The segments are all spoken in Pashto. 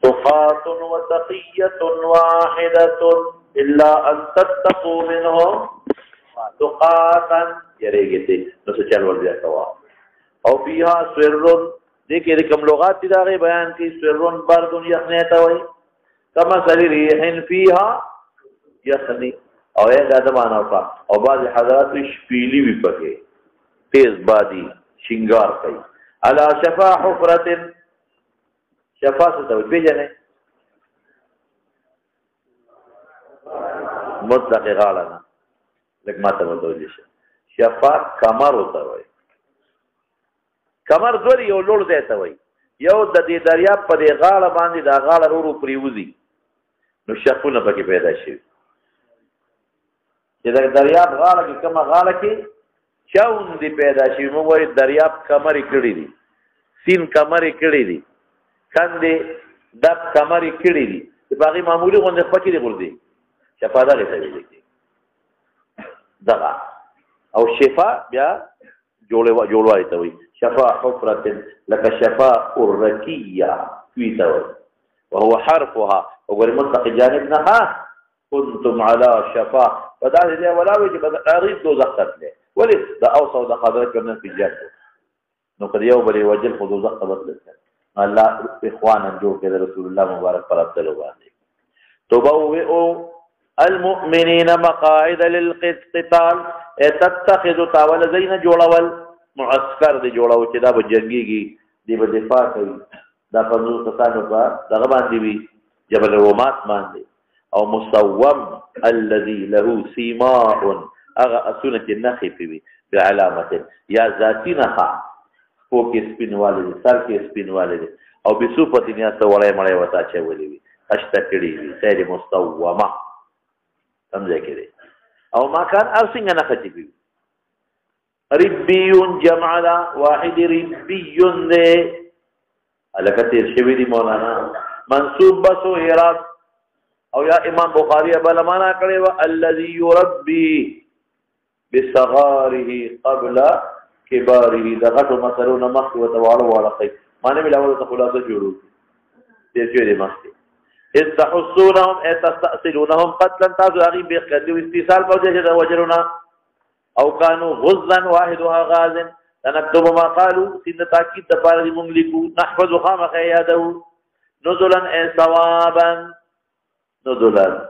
تقاة وتقية واحدة إلا أن تتقوا منهم تقاة يريگتے نسو چل ورد جاتا ہوا او فیہا سرن دیکھئے کم لغات تی داغی بیان کی سرن بردن یخنیتا ہوئی کما سلی ریحن فیہا یخنی او ایک آدم آنا ہوتا او بعض حضرات شپیلی بھی پکے تیز بادی شنگار کئی علا شفا حفرت شفا ستا ہوئی بیجنے مطلق غالنا لکھ ماتا متوجہ شفا کمر ہوتا ہوئی کمر دوری یو لوڑ دیتا ہوئی یو د دې دریاب په دې غاړه باندې دا غاړه ورو پریوزي نو شفونه پکې پیدا شي چې دا دریاب غاړه کې کومه غاړه کې چاوندې پیدا شي موږ وایي دریاب کمرې کړي دي سین کمرې کړي دي کندې دب کمرې کړي دي چې باغې معمولي غوندې پکې دي ګرځي شفا دغې ته ویل کېږي دغه او شفا بیا جوړوالی ته وایي شفا حفرة لك شفاء الركية تويتوي وهو حرفها وقال منطق جانبنا كنتم على شفا فدعا لي ولا ويجب أريد دو زختت له ولي دا أوصى ودا قادرك من في الجنة نقد يوم لي وجل خذوا زخت بطلت الله إخوانا جو كذا رسول الله مبارك فربت له عليك تبوئ المؤمنين مقاعد للقتال تتخذ تاول زين جولول معسكر دی جوړاو چې دا به جنگيږي دی به دفاع کوي دا 50 کسانو په دغه باندې وي جبل رومات باندې او مسوم الذي له سيماء اغه اسونه نخي وي بعلامه یا ذاتی نخا فوق سپین والد سر کې سپین والد او بصفت یا سوړې مړې وتا چې ولي وي اشته کړي وي خیر مسومه سمجه کړي او ما كان ارسنګ نه ختی وي ربي جمع لا واحد ربي ده الکتیر شوی دی مولانا منصوب بسو اعراب او یا امام بخاری ابل معنا کړي وا الذي يربي بصغاره قبل كباره دغه مثلونه مخ وتواړو واړه معنی ملاوه ته خلاصه جوړو دې چې دې مخ استحسونهم اتستأصلونهم قتلا تاسو به قتل استیصال په وجهنا او كانوا غزا واحدها غاز نكتب ما قالوا سن تاكيد تفارغ مملكو نحفظ خامخ يده نزلا ثوابا نزلا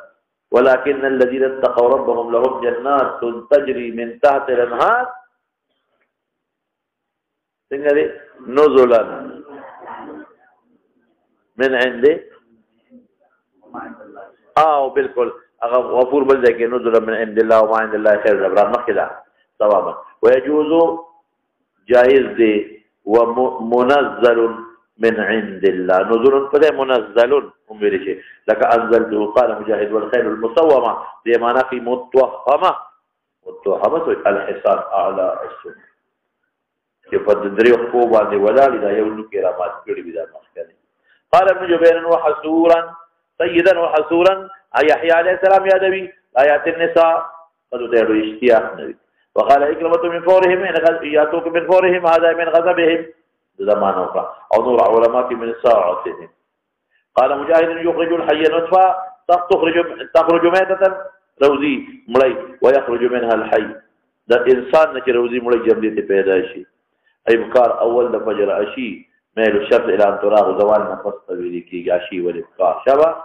ولكن الذين اتقوا ربهم لهم جنات تجري من تحت الانهار نزلا من عنده بالكل غفور بل ذلك نزل من عند الله وما عند الله خير الابرار مخلا ثوابا ويجوز جائز دي ومنزل من عند الله نزل فده منزل امبرشي لك انزلته قال مجاهد والخيل المصومه دي معنى في متوهمه الحصان اعلى السنه كيف تدري خوبا دي ولا لذا يولو كرامات كړي بدا مخکني قال ابن جبير وحسورا سيدا وحسورا يحيى عليه السلام يدوي آيات النساء قد تدعو اشتياق نبي وقال إكرمة من فورهم يأتوك من فورهم هذا من غضبهم زمان أخرى أو نور علماء من ساعتهم قال مجاهد يخرج الحي نطفا تخرج ميتة روزي ملي ويخرج منها الحي ده إنسان نجي روزي ملي جملة پیدائشي إبكار أول فجر عشي ميل الشرط إلى أن تراغ زوال نفس طويل كي عشي والإبكار شبه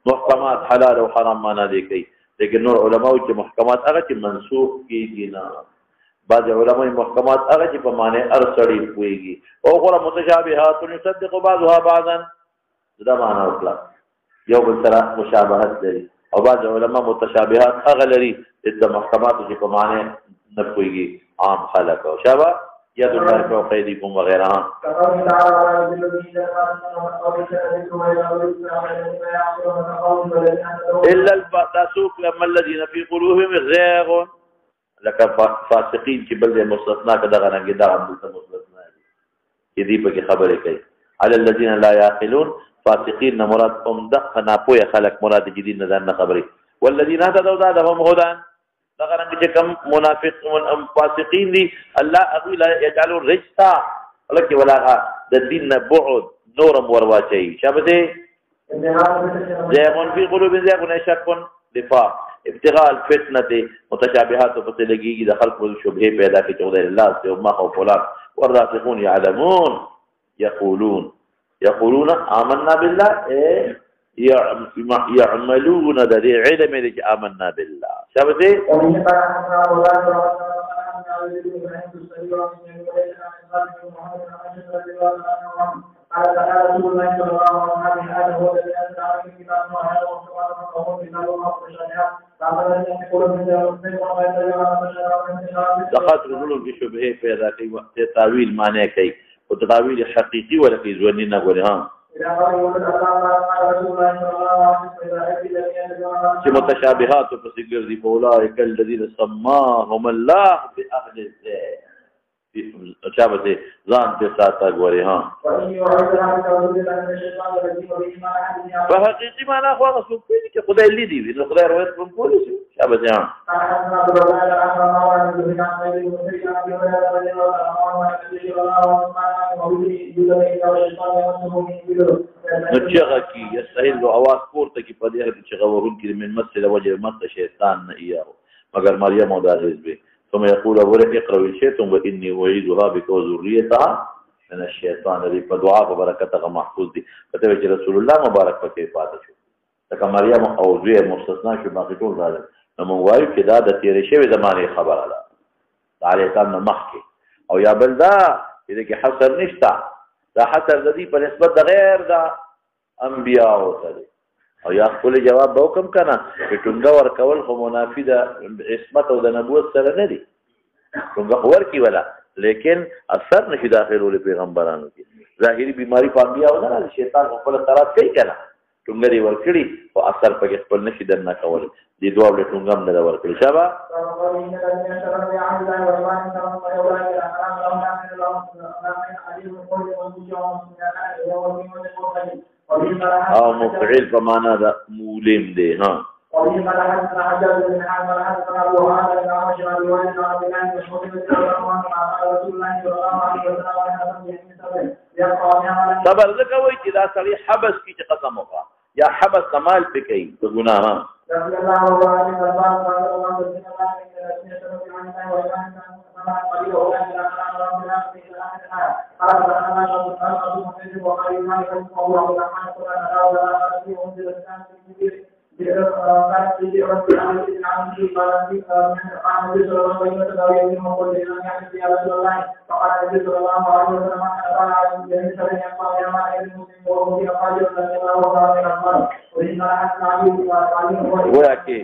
محکمات حلال او حرام معنا دي کوي لیکن نور علماء چې محکمات هغه چې منسوخ کیږي نه بعض علماء محکمات هغه چې په معنی ارسړي کويږي او غره متشابهات يصدق بعضها بعضا دا معنا وکړه یو بل سره مشابهت لري او بعض علماء متشابهات هغه لري د محکمات چې په معنی نه کويږي عام خلق او شابه يد الله فوق أيديكم وغيرها إلا الفاسوق لما الذين في قلوبهم زيغ لك فاسقين چې بل دې مستثنا کده غنګي دا هم مستثنا دي دې په خبره کوي على الذين لا يعقلون فاسقين مراد هم دغه نه پوهه خلق مراد جديد نه خبره والذين هتدوا زادهم هدى دغه رنګ چې کوم منافق فاسقین دي الله اقول يجعل الرجس لکه ولاغه د دین نه بعد نورم ورواچي شابه زيغ في قلوب زيغ شك دفاع ابتغاء الفتنة متشابهات فتلقي إذا خلق الشبهه پیدا کی چودہ الله سے ما خوف ولا والراسخون يعلمون يقولون آمنا بالله يعملون ذي علم ذي آمنا بالله شابه قال تعالى رسول الله صلى الله عليه وسلم هذا هو الذي انزل عليه الكتاب وهذا هو القران وهو كتاب متشابه فعمل ان يقول من المسلم وما يتبع دخلت رجل في شبهه پیدا کی وقت تعویل معنی کی او تعویل حقیقی ولا کی ځواني نه غوړي ها چې متشابهات په ذکر دي اولئک الذين سماهم الله باهل الزيغ شابه ځان ته ساته غوري ها په حقيقي معنا خو هغه څوک چې خدای لیدي نو خدای روایت کوم کولی شي شابه ها نو چېغه کی یستحیل اواز پورته کی په دې چې غوورون کې من مسله وجه مت شیطان نه ایاو مگر مریم او د حزب ثم يقول أولا اقرأوا الشيطان وإني أعيذها بك وذريتها من الشيطان الذي فدعاء وبركتها محفوظ دي فتوجه رسول الله مبارك فكيف فاته شو تکا مریم او زوی مستثنا شو باقي ټول راځي نو موږ وایو چې دا د تیرې شوی زمانه خبره ده تعالی تعالی مخکې او یا بل دا چې کې حصر نشته دا حصر د دې په نسبت د غیر د انبیاء او ته او یا خپل جواب به وکم کنه چې ټنګه ورکول خو منافی د عصمت او د نبوت سره نه دي ټنګه ورکی ولا لیکن اثر نشي داخلو پیغمبرانو کې ظاهري بیماری په انبیاء او نه شیطان خپل طرف کوي کنه ټنګه دی ورکړي او اثر په خپل نشي درنه کول دي دوه له ټنګم نه ورکړي شابه او مفعل په معنا د مولم دی ها صبر ځکه وایي چې دا سړی حبس کی چې قسم وکړه یا حبس کمال پې کوي د ګناه گویا کہ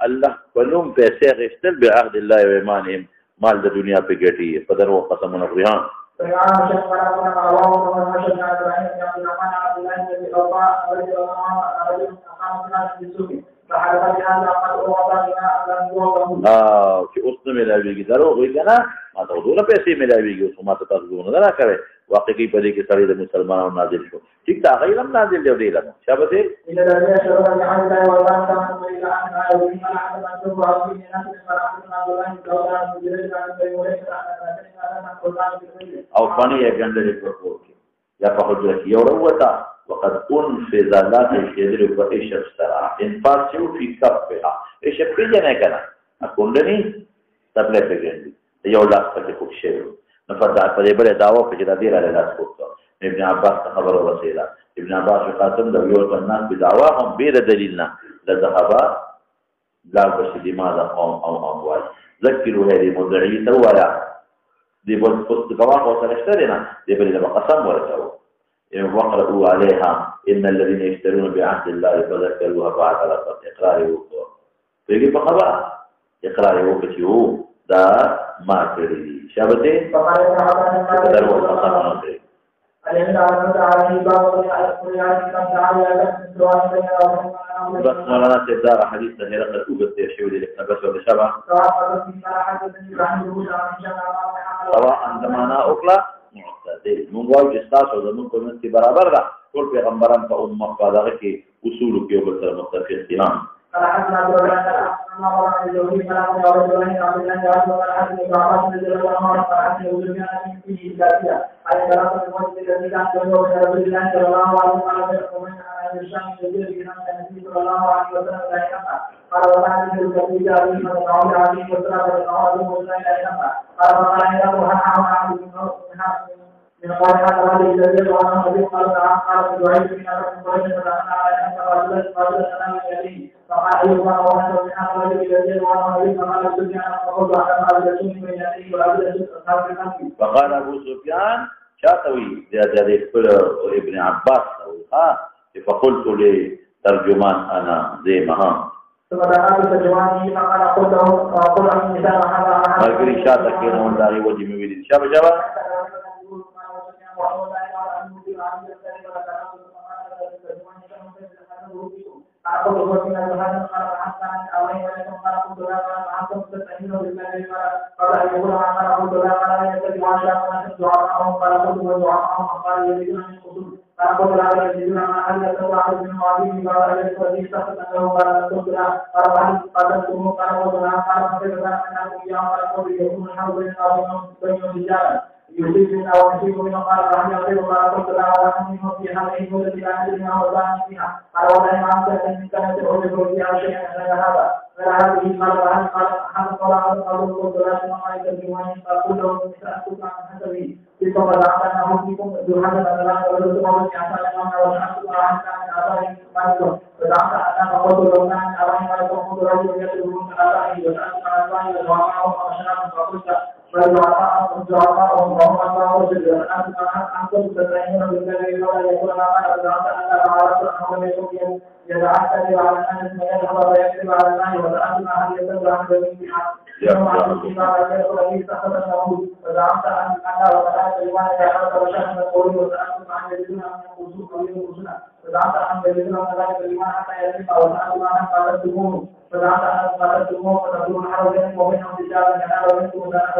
اللہ پنوم پیسے غشتل بعهد الله و ایمانهم مال د دنیا په ګټي قدر او قسم نغریان چې اوس نه ملاويږي درو وي کنه ما ته ډوله پیسې ملاويږي اوس ما ته تاسو نه را کوي واقعي په دې کې سړی د مسلمانانو نازل شو ټیک دا غیرم نازل دی دی لمه شابه دې او فانی یې ګندلې په یا په حجره کې یو وروته وقد انفذ ذات الشجر فايش اشترى انفاذ شو في كفها ايش بيجي كده اكونني تبلغ بيجي یو لاس په کوم شی نفذ په دې بل داوا په جدا دی را لاس کوته ابن عباس خبر ورسېلا ابن عباس قاسم د یو الناس بدعواهم بیر دلیلنا لذهبا لا بس لماذا قوم او اموال ذكروا هذه مدعيه ولا دي بس دعوا وتشترينا دي بل قسم ورثوا وقرأوا عليها إن الذين يشترون بعهد الله فذكروها بعد إقرار وقوع فيجي بخبر إقرار وقوع دا ما كري شابته فقدر وقصنا نقري بس مولانا سيدار حديث تهيرا قد أوبت يشيولي لك بس ولا شبه سواء زمانا أقلا معتدل موږ چې تاسو زموږ په منځ کې برابر ده ټول پیغمبران په امه په دغه کې اصول کې یو بل سره متفق دي أي دراسة المسجد الذي كان يدعو إلى رسول الله صلى الله عليه وسلم ومن أهل الشام الكبير بنفس النبي صلى الله عليه وسلم لا ينفع قال وكان من الكبير عليه فتدعو عليه وسلم فتدعو عليه وسلم لا ينفع قال وقال إنه هنعه عبد من قول هذا هذه الذي وأنا الذي قال تعالى قال دعيت من أبد قريش فتحنا على أن رجلا سلام يديه فقال أيها وأنا من هذا الذي الذي وأنا الذي فقال الدنيا فقلت أحد هذا الرسول من يديه وأبد أصحاب النبي. فقال أبو سفيان شاطوي زيادة ابن عباس فقلت لترجمان أنا زي مهام ثم دعا بترجمانه فقال قل له النساء هذا ما يقول شاطك ينون داري وجه مبين شابا أقول ومن هذا قال عن أوين ولكم قال قلت لا قال عنكم تستعينوا بالله قال أن يقول قال قلت لا قال يتبع عشاء دعاءهم قال قلت ودعاءهم قال يريدون أن يقولون قال قلت لا يريدون أن يتبع من معظيم قال أليس ولي سخط له قال قلت لا قال هل قتلتم قال قلت لا قال فكيف لا أنكم إياه قال قلت يكون الحرب بين الرجال يصيب منا ويصيب منا قال فهل يغير قال قلت لا ونحن في هذه المدة لا ندريها ولا فيها قال ولا يعلم ان كانت العجب فيها شيئا غير هذا غير هذه قال وهل قال هذا قال قلت لا تسمع يترجمون قال كلهم النساء تسمع عن حسبه ثم ذاقناهم فيكم ذو حسب لا تردوا قوم يعتقدون وشهدوا عن كان ابائهم مالكم فدعت انا فقلت لو كان ابائهم مالكم قلت رجل يتركون ابائهم وسالت عن ابائهم ووقعهم وشهدوا فقلت فالدعاءهم وهم الله جل أنتم تستعينون بالذي ولا يكون ما قال دعوت أن لا عرفت أنه يكون يتعتني على أن يذهب ويكتب على الله وسألت هل يتبع عن جميعها يوم عرفت فيما يقول لي سقط له فدعوت أن أنا وسألت لمن يحرك وشهد القول وسألت عن يجدون أن يقصوا قوله رسلا فدعوت أن يجدون أن ذلك لمن حتى يتم وسألت ما قالتموه فدعوت أن قالتموه فتكون حرجا وبينهم رجالا ينال منكم ولا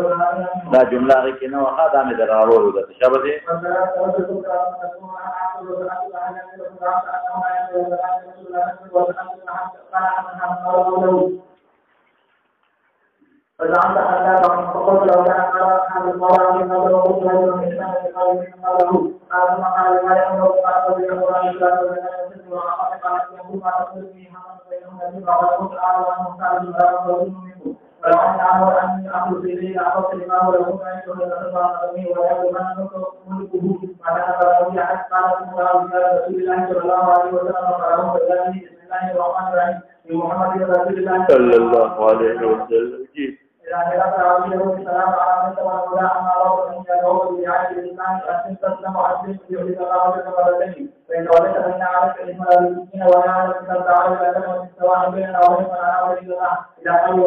لا جملة غيكنا وهذا من الأرور وذا تشابه فزعمت أن لا فقلت لو كان قال أصحاب المرأة من نظر وقلت له من الإسلام قال من نظره قال ثم قال ما يأمر قال قل يأمر أن يسلم من الإسلام وعقد قال يقول ما تقول به حمد بينهم الذين وقلت أعلم أنهم كانوا لا يقولون منكم ولو أن أمر أن أخلص إليه أعطت لما هو له أن يكون يتبع نظمه ويأخذ من ملكه بعد فله يحد قال ثم قال رسول الله صلى الله عليه وسلم فله بالله بسم الله الرحمن الرحيم لمحمد رسول الله صلى الله عليه وسلم إذا كانت عبده السلام على من تبع الهدى أما رب من يدعو برعاية الإسلام أن تسلم وأسلم يهدي الله بك مرتين فإن وليت فإن عليك إثم المسلمين ولا عليك أن تعالى إلى كلمة سواء بيننا وبين أنا وبين الله إذا قالوا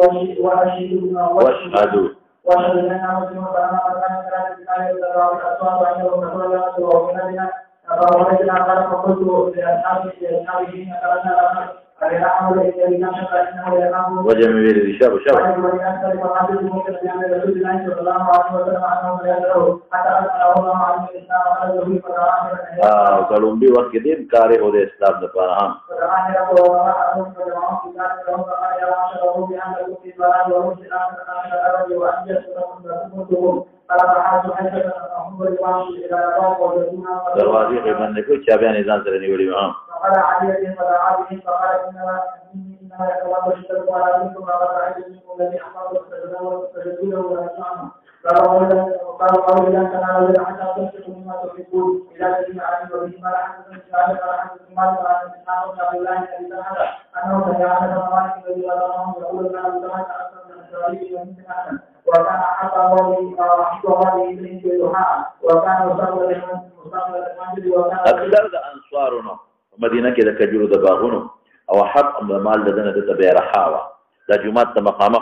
وأشهدوا وأشهد أننا مسلمون فأنا مكان كلام الإسلام يتبع بالأصوات وأن يكون رسول الله صلى الله عليه وسلم فوليتنا قال فقلت لأصحابه إن كلامنا وجه مبين شاب kalau bi waktu itu kari oleh Islam depan دروازه قیمت نے کوئی چابیاں نظام سے نہیں بڑی وہاں فقال علي فدعا به فقال انما يتوضا الشرك على منكم وقد رايت منكم الذي احفظ فسجدوا له ونسمعه قالوا اذا كان هذا حتى تنفقوا مما تحبون الى الذين علموا به ما حدث قال فحدث مالك عن اسحاق بن عبد الله الذي سمع انه سمع ان مالك الذي رضاه يقول كان سمعت اكثر من اسرائيل ومن سمعنا وكان حتى هذه اليه بالدعاء وكان مصلى المسجد وكان اكثر انصارنا مدينه كده كجرو دباغونو او حق مال لدنا تبير حاوه لا جمعه مقامه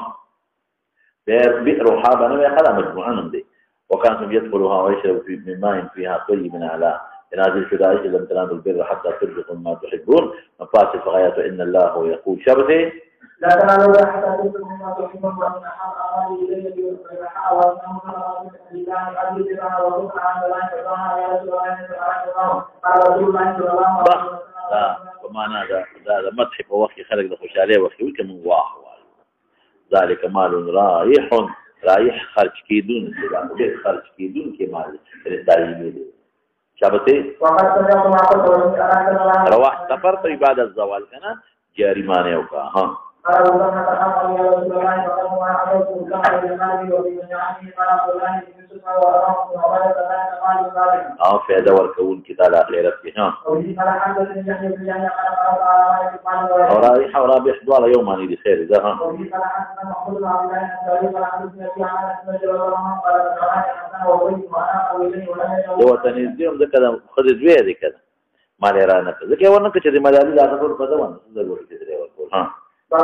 بئر حابه انا يخلى مجموعه دي وكانوا يدخلوها ويشربوا من ماء فيها طيب من على نازل شدائش لم تنالوا البر حتى تنفقوا ما تحبون مفاسد فغايته ان الله يقول شرطي لا تنالوا حتى تنفقوا مما تحبون وان احب اعمالي الي بالرحاء وانه خلق من لله عز وجل وذكر عن الله فقال يا رسول الله قال رسول الله صلى الله عليه وسلم ومعنى هذا مدح ووخي خلق له خشاليه وخي وكم واحد ذلك مال رايح رایح خرج کیدون کې دا ډېر خرج کیدون کې مال دایمي دی شابته رواح سفر ته عبادت زوال کنه جاری معنی وکا ها او فائدہ ورکول کی تعالی اخرت کې ها او رایح او رابح دوله یومانی دی خیر ده ها دو تنظیم ذکر خود دوی دی کړه مال رانه ځکه ونه چې د مداري لا ټول په دوه ضرورت کې دی ورکول ها يا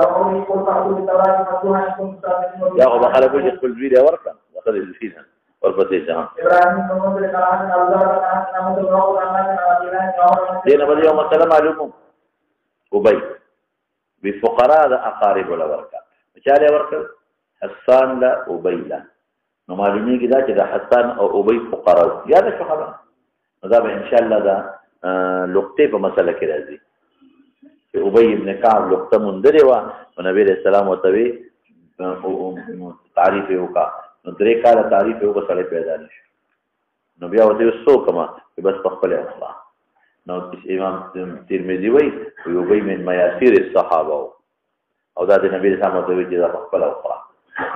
أبو بكر أقول لك كل فيديو ورقة أخذ الفيديو ورقتين دينا بدي يوم السلام عليكم أبي بفقراء ذا أقارب ولا ورقة مشاري ورقة حسان لا أبي لا نمالوني كذا كذا حسان أو أبي فقراء يا ده شو خلاص هذا إن شاء الله ده لقطة بمسألة كذا زي ابي ابن كعب لقطه مندره وا نبی رسول الله متوي تعریف وکا نو درې کاله تعریف وکړ سره پیدا نشو نو بیا وته وسو کما بس په خپل اصلاح نو امام ترمذی وی ابي من میاسر الصحابه او دا د نبی رسول الله متوي چې دا خپل اصلاح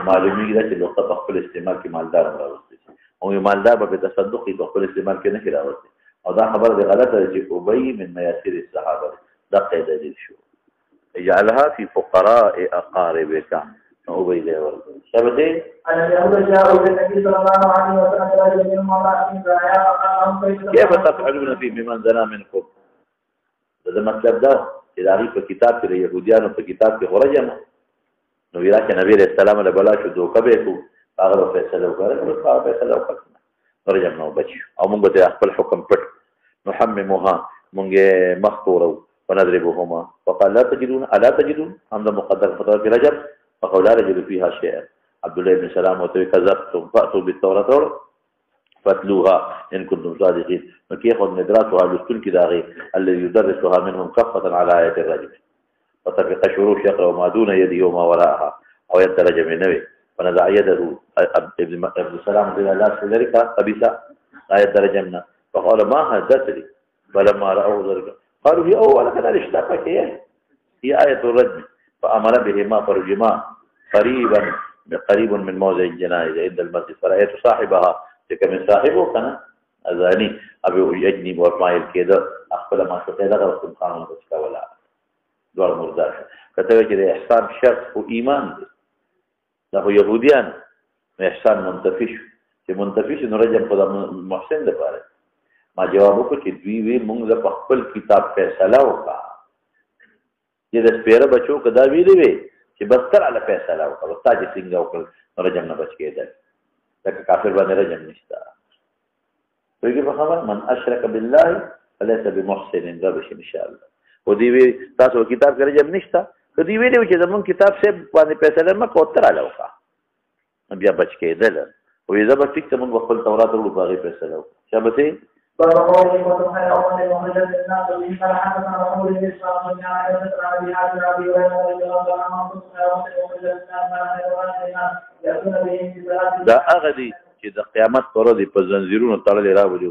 معلومیږي چې لقطه په خپل استعمال کې مالدار راوستي او مالدار په تصدق په خپل استعمال کې نه راوستي او دا خبره دی غلطه چې ابي من میاسر الصحابه دا قاعده دي شو اجعلها في فقراء اقاربك او بيده ورد شبته انا يقول جاء النبي صلى الله عليه وسلم كيف تفعلون في بمن زنا منكم دا مطلب دا چې دا په کتاب کې يهوديانو په کتاب کې ورجم نو ویرا چې نبی رسول الله له بلا شو دوکه به کو هغه فیصله وکړه نو هغه فیصله وکړه ورجم نو بچ او موږ ته خپل حکم پټ نحممها موږ مخطورو ونضربهما فقال لا تجدون الا تجدون حمد مقدر فتوى في رجب فقال لا يجد فيها شيئا عبد الله بن سلام وكذبتم فاتوا بالتوراة فاتلوها ان كنتم صادقين فكيف ندراسها لستن كداغي الذي يدرسها منهم كفة على آية الرجم وتفق شروش يقرأ ما دون يده وما وراءها او يترجم النبي فنزع يده ابن سلام قال لا سلرك قبيسا آية رجمنا فقال ما هدتني فلما رأوه ذلك قالوا هي أول كذا اشتاقك هي آية الرجم فأمر بهما فرجما قريب من موضع الجنائز عند المسجد فرأيت صاحبها كمن صاحبه كان أذاني أبي يجني وفمايل كذا أخبر ما شكله لغا وسلم خانون بسكا ولا دوار مرداش كتبه كده إحسان شرط وإيمان له يهوديان إحسان منتفش چې منتفش نرجم خدا محسن ده پاره ما جواب وکړ چې دوی وی موږ د خپل کتاب فیصله وکړه چې د سپیره بچو کدا ویلې وي چې بس تر علی فیصله وکړه استاد څنګه وکړ رجم نه بچ کېدل لکه کافر باندې رجم نشته ویږي په خبر من اشرک بالله فليس بمحسن ربش ان شاء الله و دی وی تاسو کتاب کې رجم نشته کدی ویلې چې زمون کتاب سے باندې فیصله مکو تر علی وکړه بیا بچ کېدل وې زبر ټیک ته موږ خپل تورات ورو باغې فیصله وکړه شابته فقال وتم حي أول المخرج الناس به قال حدثنا رسول الله صلى الله عليه وسلم عن أبي هريرة رضي الله عنه دا هغه دي چې د قیامت پر ورځ په زنجیرونو تړلې راوړي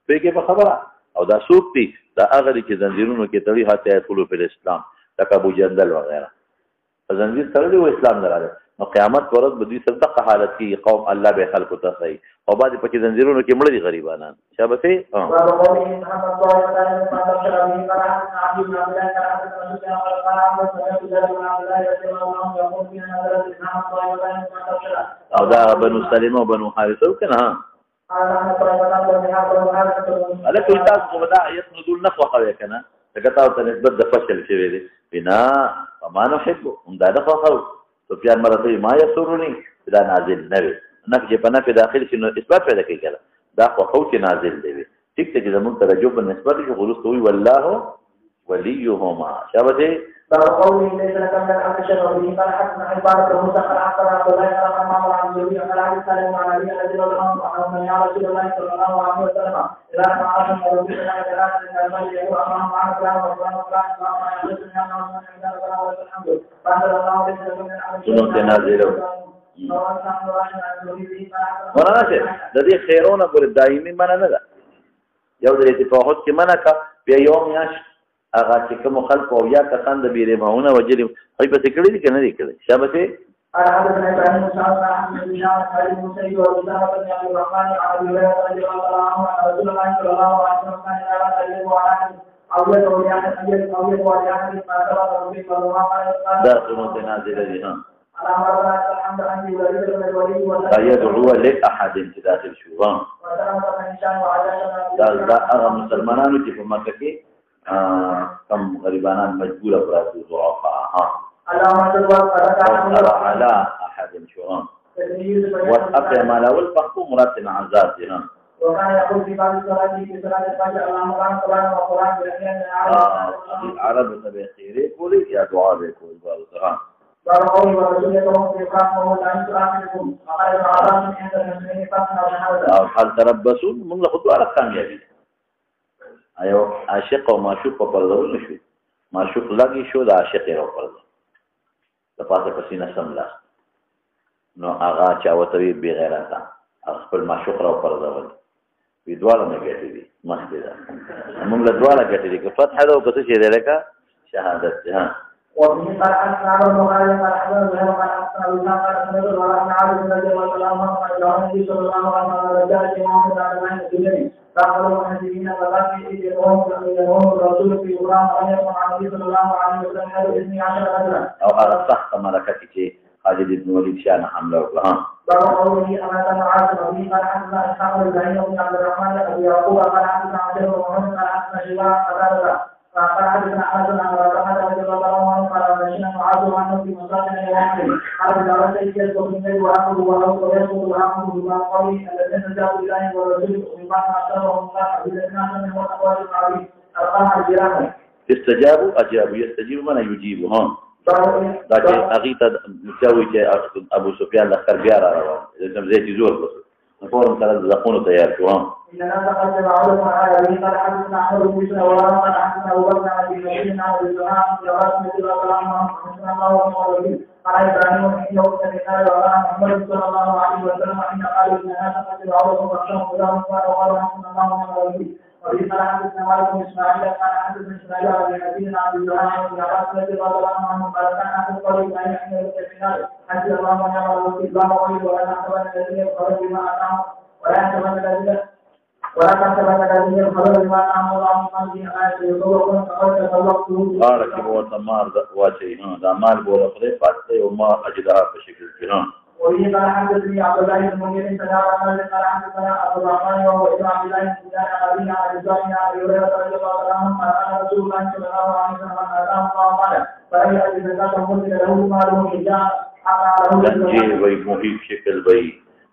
په کې په خبره او دا څوک دي دا هغه دي چې زنجیرونو کې تړلي هاته ټول په اسلام لکه ابو جندل وغیرہ په زنجیر تړلي و اسلام نه راغلی نو قیامت پر ورځ به دوی صدقه حالت کې قوم الله به خلق ته کوي او بعد په کې زنجیرونو کې مړ دي غریبانان شابته او دا بنو سلمہ او بنو حارثه کنه اله کوي تاسو په دا آیت نزول نه خوښوي کنه څنګه تاسو ته نسبت د فشل شوی دی بنا ما نحب هم دا نه خوښو سفیان مرته ما یسرونی دا نازل نه وي نه چې په نه په داخل شنو اثبات پیدا کوي کله دا خو چې نازل دی ٹھیک ته چې زموږ ترجمه په نسبت شو غلط وي والله وليهما شابته فقوله ليس لك من الامر شيء وبه قال حسن عبارة المسخر حتى عبد الله قال ما عن جميع قال عن سالم عن ابي رضي الله عنه يا رسول الله صلى الله عليه وسلم اذا ما عرف ربي لا اله الا الله يقول اللهم معك لا ولا ولا ما يحدثنا من الحمد فانزل الله عليه وسلم مولانا چې د دې خیرونه پورې دایمي منع نه ده یو د اتفاقات کې منع کا بیا یو میاشت هغه چې کوم خلق او یا کسان د بیره ماونه وجلی هی په کړي دي کنه دي کړي شابه حدثنا ابراهيم بن سعد عن هشام خالد بن سعيد وابي بن عبد الرحمن عن ابي هريره رضي الله عنه ان رسول الله صلى الله عليه وسلم كان يرى اليه وعلى او يدعو لاحد دا سنت نازله دي ها يدعو لاحد داخل شو دا هغه مسلمانانو چې په مکه کې کم غریبانان مجبور افراد ضعفاء ها على احد شو واطعم على والفقو مراد عذاب دي ها وكان يقول في بعض الصلاة في صلاة الفجر اللهم قرآن قرآن وقرآن بالأحيان العرب تبع خيري قولي يا دعاء بكل بالقرآن قال قولي ورسول يقوم في إقرام وهو لا يسرع منكم وقال العرب من عند المسلمين فتنا وشهادة هل تربصون من لخطوة على الكاميابي ايوه عاشق ومعشوق وپردول نشو معشوق لگی شو دا عاشق رو پردول لپاسه پسینه سملا نو آغا چاوتوی بی غیرتا خپل معشوق رو پردول وی دواله نه ګټې دي مخکې ده موږ له دواله ګټې دي که فتح ده او که څه شی دی لکه شهادت دی ها وفي قال أسمع البخاري قال حدثنا زهير قال أسمع وسام قال سمعت وعن عبد رضي الله عنه قال قال النبي صلى الله عليه وسلم رجاء الإمام بعد ما يسجد قالوا المهاجرين فذاك يدعون الرسول في غلام أن يكون عن النبي صلى الله عليه وسلم حلو 12 رجلا او هذا صح ملكتي چې خالد بن وليد شان حمله وکړه باب قوله أما معاذ رضي قال حدثنا إسحاق بن إبراهيم بن عبد الرحمن أبي يعقوب قال حدثنا عبد الله بن محمد قال حدثنا شيبان قال حدثنا حسن عن ربيعة رضي الله عنه قال حدثنا معاذ عنه في مصالح يومين قال بدعوة الشيخ ومن الليل وعقله وعقله ويسقط وعقله بما قوله الذين جاءوا إليه والرسول ومما أشارهم الله بالإسلام من هو الأقوال العظيم أرقام الجيران استجابوا أجابوا يستجيب من يجيب ها دا چې هغه ته چاوي چې ابو سفیان لخر بیا را روان زم زيتي زور بس فورم سره ځخونه تیار شو ان انا تقد معلوم على ابي قال حدثنا احمد بن بشر ولا قال حدثنا ابو بكر عن ابي بكر عن الزهراء في رسول الله صلى الله عليه وسلم قال ابراهيم بن يوسف قال محمد صلى الله عليه وسلم ان قال ان انا تقد معلوم وشرم الله وقال حسن الله ونعم وفي قال حدثنا مالك بن اسماعيل قال حدثنا اسماعيل عن الحديث عن الزهراء بن عباس رضي الله عنه قال كان احد قوله لا يحمل الكفار حتى الله ونعم الوكيل لا قوله ولا تحسبن الذين يخرجوا بما اتاهم ولا تحسبن الذين يخرجوا بما اتاهم الله من قبله آية يضركم فقد تطلقتم قال كما وتمار واچي دا مال بوله خدای پاتې او ما اجدها په شکل کې ها وهي قال حدثني عبد الله بن منير سنا قال حدثنا ابو الرحمن وهو ابن عبد الله بن دينار ابي عن الزاني عن هريره رضي الله عنه قال رسول الله صلى الله عليه وسلم قال فأي الزكاة ممكن له ماله حجاب لنجي وي محيط شکل وي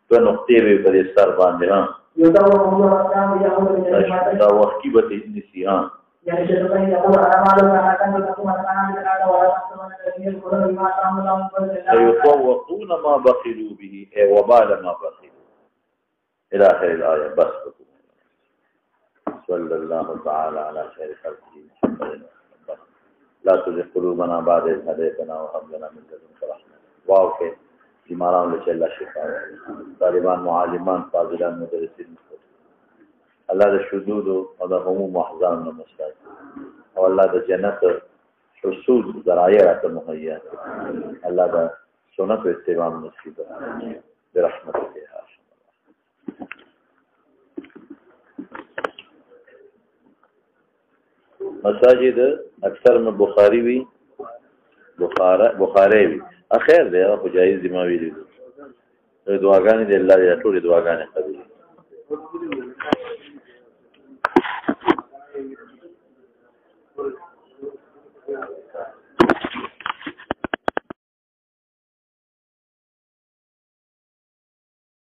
تو نقطې وي په سر باندې ها دا وخت کې به نسی ها يعني شيخ يقول انا ما لو انا كان تقوم انا من هذا ولا تحسبن الذين يقولون بما اتاهم الله من فضل سيطوقون ما بخلوا به وبال ما بخلوا الى اخر الايه بس صلى الله تعالى على خير خلقه محمد لا تزغ قلوبنا بعد إذ هديتنا وهب لنا من لدنك رحمة واو کې بیمارانو له الله شفا طالبان معلمان فاضلان مدرسین الله د شذوذ او د هموم احزان نه مساعد او الله د جنت حصول ذرایع راته مهیا الله د سنت او اتباع نصیب برحمتك يا ارحم مساجد اکثر میں بخاری وی بخاری وی اخیر دی او جایز دی ما ویلی دعاګانې دی الله دې ټول دعاګانې